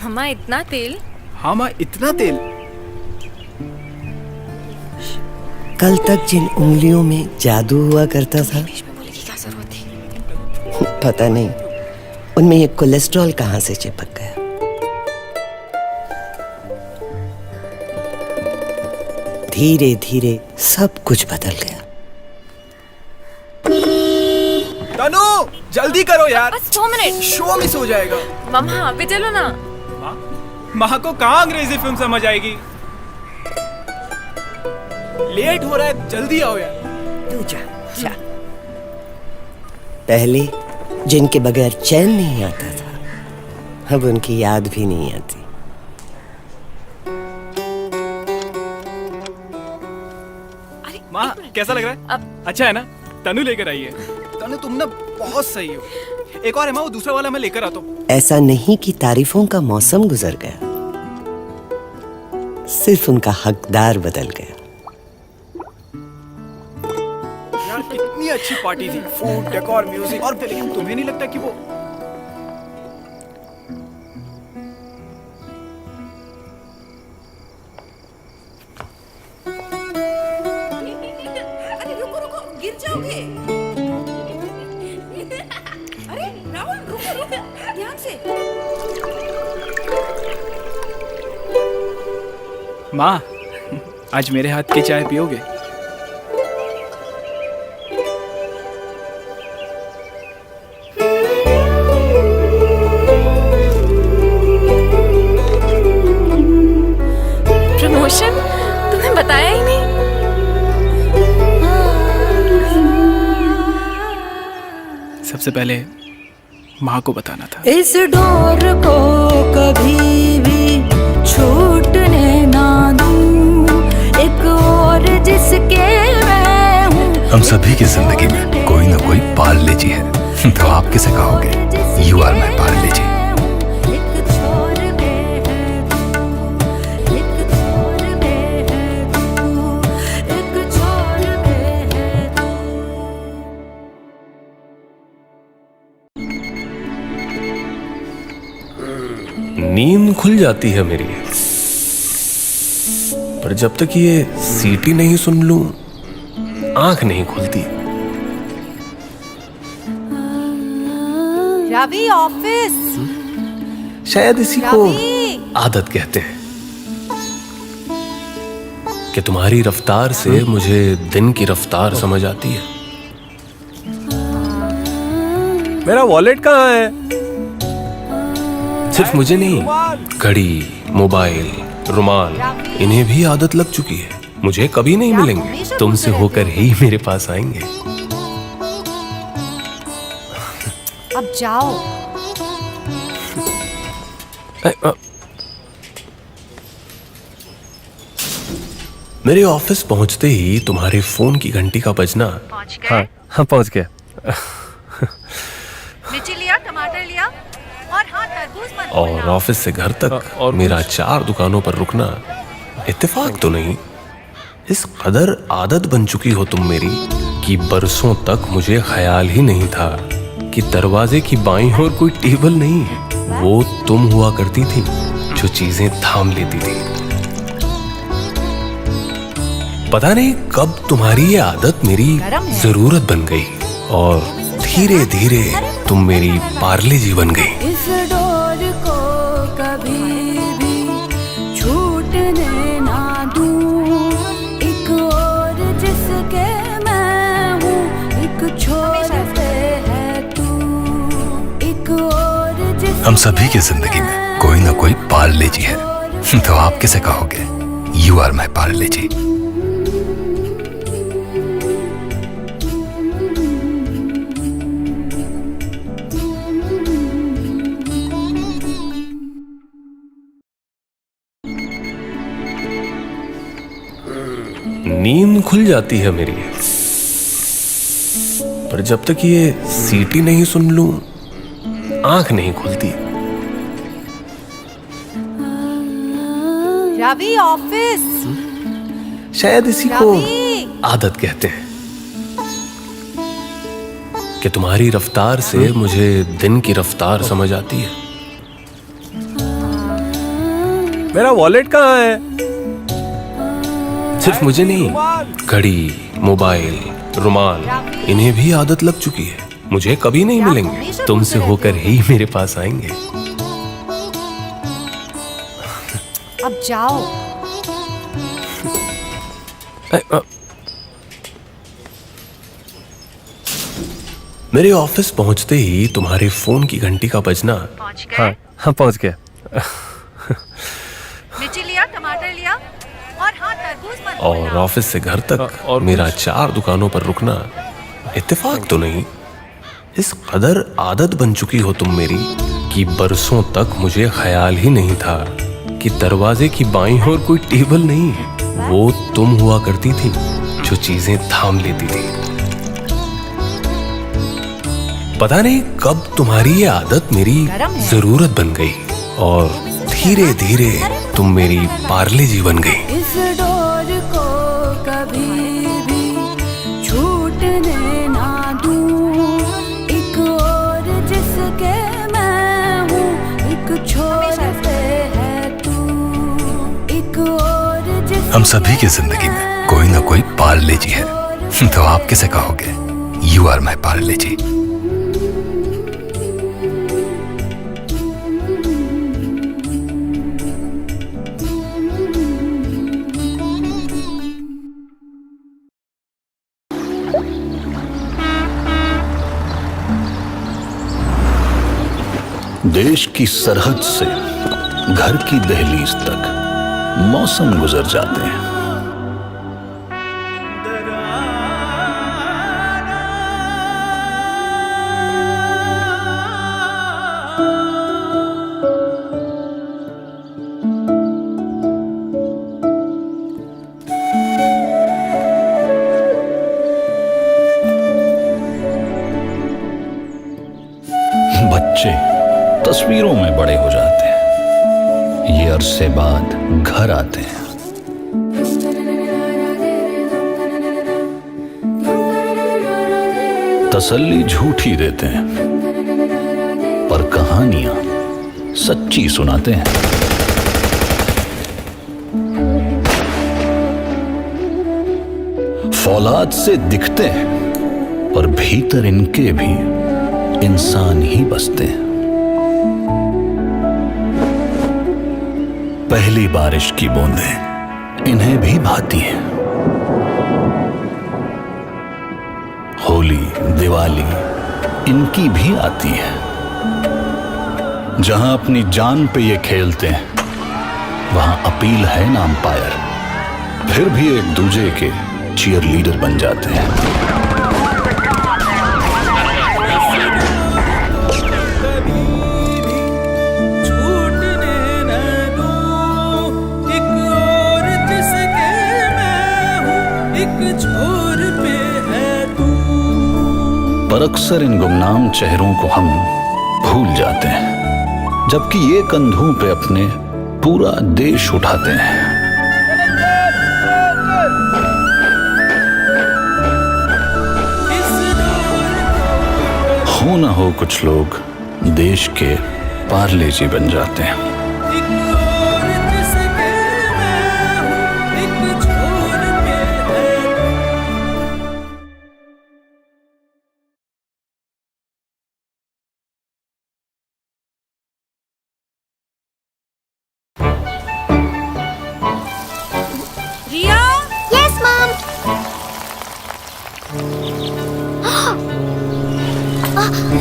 हमा इतना तेल? हाँ माँ, इतना तेल? कल तक जिन उंगलियों में जादू हुआ करता था, इंग्लिश में बोलने की क्या जरूरत थी? पता नहीं उनमें ये कोलेस्ट्रॉल कहाँ से चिपक गया। धीरे धीरे सब कुछ बदल गया। तनु, जल्दी करो यार, बस 2 मिनट। शो मिस हो जाएगा। मम्मा अभी चलो ना। माँ को कहाँ अंग्रेजी फिल्म समझ आएगी? लेट हो रहा है, जल्दी आओ यार। तू जा जा। पहले जिनके बगैर चैन नहीं आता था, अब उनकी याद भी नहीं आती। माँ कैसा लग रहा है? अब अच्छा है ना? तनु लेकर आई है। तनु तुम ना बहुत सही हो। एक और है माँ, वो दूसरा वाला मैं लेकर आता हूँ। ऐसा नहीं कि तारीफों का मौसम गुजर गया, सिर्फ उनका हकदार बदल गया। यार कितनी अच्छी पार्टी थी, फूड, डेकोर, म्यूजिक, और लेकिन तुम्हें नहीं लगता कि वो गिर जाओगे। अरे राहुल रुको रुको, ध्यान से। माँ, आज मेरे हाथ की चाय पियोगे? प्रमोशन तुमने बताया ही नहीं। सबसे पहले माँ को बताना था। इस डोर को कभी भी छूटने ना दूं, एक और जिसके मैं हूँ। हम सभी की जिंदगी में कोई ना कोई पार्ले जी है, तो आप किसे कहोगे? यू आर माई पार्ले जी। नींद खुल जाती है मेरी, पर जब तक ये सीटी नहीं सुन लूं, आंख नहीं खुलती। रवि ऑफिस। शायद इसी को रवि। आदत कहते हैं कि तुम्हारी रफ्तार से मुझे दिन की रफ्तार समझ आती है। मेरा वॉलेट कहाँ है? सिर्फ मुझे नहीं, घड़ी, मोबाइल, रुमाल, इन्हें भी आदत लग चुकी है। मुझे कभी नहीं मिलेंगे, तुमसे होकर ही मेरे पास आएंगे। अब जाओ। मेरे ऑफिस पहुंचते ही तुम्हारे फोन की घंटी का बजना। हाँ पहुंच गया। मिर्ची लिया, टमाटर लिया, और हाँ तरबूज मत और भूलना। ऑफिस से घर तक और मेरा 4 दुकानों पर रुकना इत्तेफाक तो नहीं। इस कदर आदत बन चुकी हो तुम मेरी कि बरसों तक मुझे ख्याल ही नहीं था कि दरवाजे की बाईं ओर कोई टेबल नहीं है। वो तुम हुआ करती थी जो चीजें थाम लेती थी। पता नहीं कब तुम्हारी ये आदत मेरी जरूरत बन गई और धीरे धीरे तुम मेरी पार्ले जी बन गई। इस डोर को कभी भी छूटने ना दूं, एक और जिसके मैं हूँ, एक छोर पे है तू, एक और जिसके हम सभी की जिंदगी में कोई ना कोई पार्ले जी है, तो आप किसे कहोगे? यू आर माई पार्ले जी। नींद खुल जाती है मेरी, पर जब तक ये सीटी नहीं सुन लूं, आंख नहीं खुलती। रवि ऑफिस। शायद इसी को रवि। आदत कहते हैं कि तुम्हारी रफ्तार से मुझे दिन की रफ्तार समझ आती है। मेरा वॉलेट कहाँ है? सिर्फ मुझे नहीं, घड़ी, मोबाइल, रुमाल, इन्हें भी आदत लग चुकी है। मुझे कभी नहीं मिलेंगे, तुमसे होकर ही मेरे पास आएंगे। अब जाओ। मेरे ऑफिस पहुंचते ही तुम्हारे फोन की घंटी का बजना। हाँ पहुंच गया। मिर्ची लिया, टमाटर लिया और हाँ तरबूज मत और भूलना। ऑफिस से घर तक और मेरा 4 दुकानों पर रुकना इत्तेफाक तो नहीं। इस कदर आदत बन चुकी हो तुम मेरी कि बरसों तक मुझे ख्याल ही नहीं था कि दरवाजे की बाईं ओर कोई टेबल नहीं है। वो तुम हुआ करती थी जो चीजें थाम लेती थी। पता नहीं कब तुम्हारी ये आदत मेरी जरूरत बन गई और धीरे धीरे तुम मेरी पार्ले जी बन गई। इस डोर को कभी भी छूटने ना दूं, एक और जिसके मैं हूँ, एक छोर पे है तू, एक और जिसके हम सभी की जिंदगी में कोई ना कोई पार्ले जी है, तो आप किसे कहोगे? यू आर माई पार्ले जी। देश की सरहद से घर की दहलीज तक मौसम गुजर जाते हैं। बच्चे तस्वीरों में बड़े हो जाते हैं, ये अरसे बाद घर आते हैं। तसल्ली झूठी देते हैं पर कहानियां सच्ची सुनाते हैं। फौलाद से दिखते हैं पर भीतर इनके भी इंसान ही बसते हैं। पहली बारिश की बूंदें इन्हें भी भाती हैं। होली, दिवाली इनकी भी आती है। जहां अपनी जान पे ये खेलते हैं, वहां अपील है ना अंपायर, फिर भी एक दूजे के चीयर लीडर बन जाते हैं। पर अक्सर इन गुमनाम चेहरों को हम भूल जाते हैं, जबकि ये कंधों पे अपने पूरा देश उठाते हैं। हो ना हो कुछ लोग देश के पार्ले जी बन जाते हैं।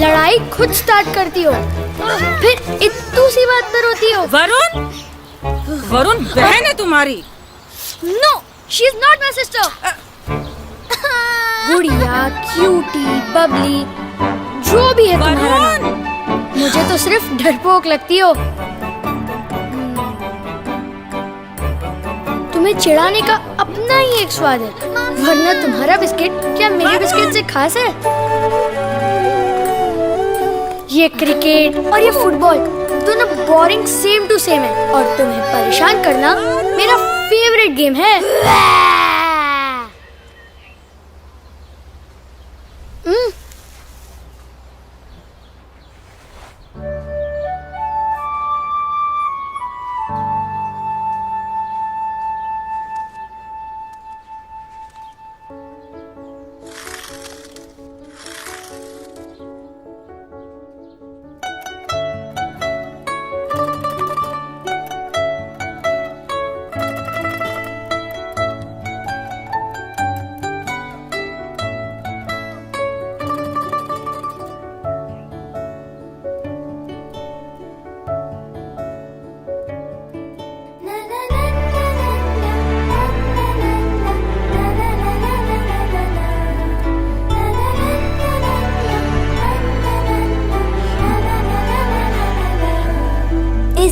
लड़ाई खुद स्टार्ट करती हो, फिर इतनी सी बात पर रोती हो। वरुण, वरुण बहन है तुम्हारी। No, she is not my sister. गुड़िया, क्यूटी, बबली, जो भी है तुम्हारा नाम, मुझे तो सिर्फ डरपोक लगती हो। तुम्हें चिढ़ाने का अपना ही एक स्वाद है, वरना तुम्हारा बिस्किट क्या मेरे बिस्किट से खास है? ये क्रिकेट और ये फुटबॉल दोनों बोरिंग सेम टू सेम है, और तुम्हें परेशान करना मेरा फेवरेट गेम है।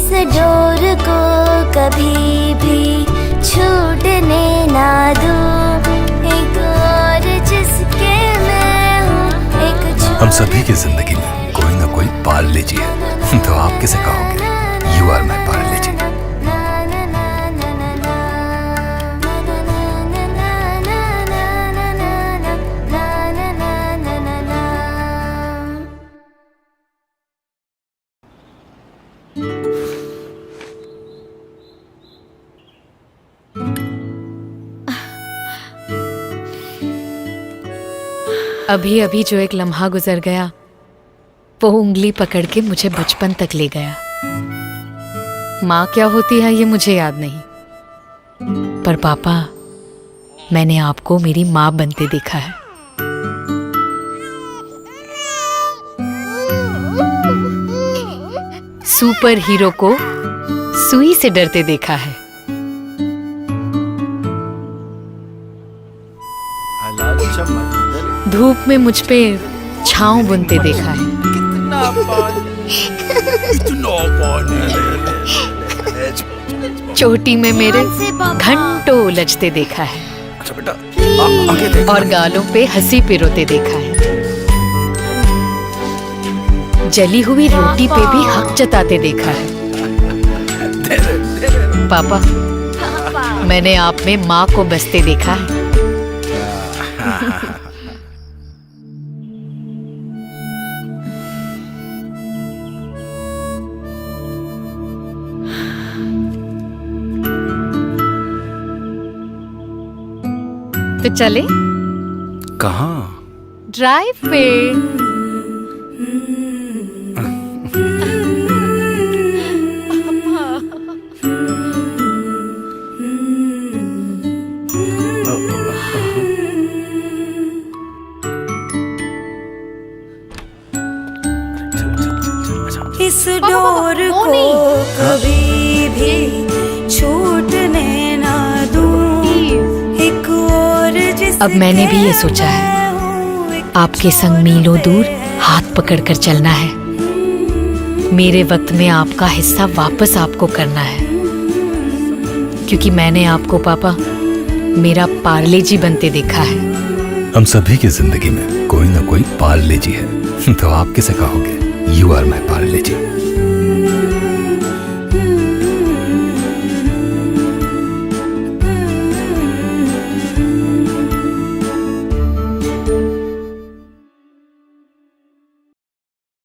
इस डोर को कभी भी छूटने ना दूं, एक और जिसके मैं हूँ एक हम सभी की जिंदगी में कोई ना कोई पार्ले जी है, तो आप किसे कहोगे? यू आर माई पार्ले जी। अभी अभी जो एक लम्हा गुजर गया वो उंगली पकड़ के मुझे बचपन तक ले गया। माँ क्या होती है ये मुझे याद नहीं, पर पापा मैंने आपको मेरी माँ बनते देखा है। सुपर हीरो को सुई से डरते देखा है। धूप में मुझ पे छांव बुनते देखा है। चोटी में मेरे घंटों उलझते देखा है और गालों पे हंसी पिरोते देखा है। जली हुई रोटी पे भी हक जताते देखा है। पापा मैंने आप में माँ को बसते देखा है। तो चले कहाँ? ड्राइव पे। इस डोर को कभी भी छूटने ना दूं, एक और जिसके अब मैंने भी ये सोचा है, आपके संग मीलों दूर हाथ पकड़कर चलना है। मेरे वक्त में आपका हिस्सा वापस आपको करना है, क्योंकि मैंने आपको पापा मेरा पार्ले जी बनते देखा है। हम सभी की जिंदगी में कोई ना कोई पार्ले जी है, तो आप किसे कहोगे? You are my Parle ji.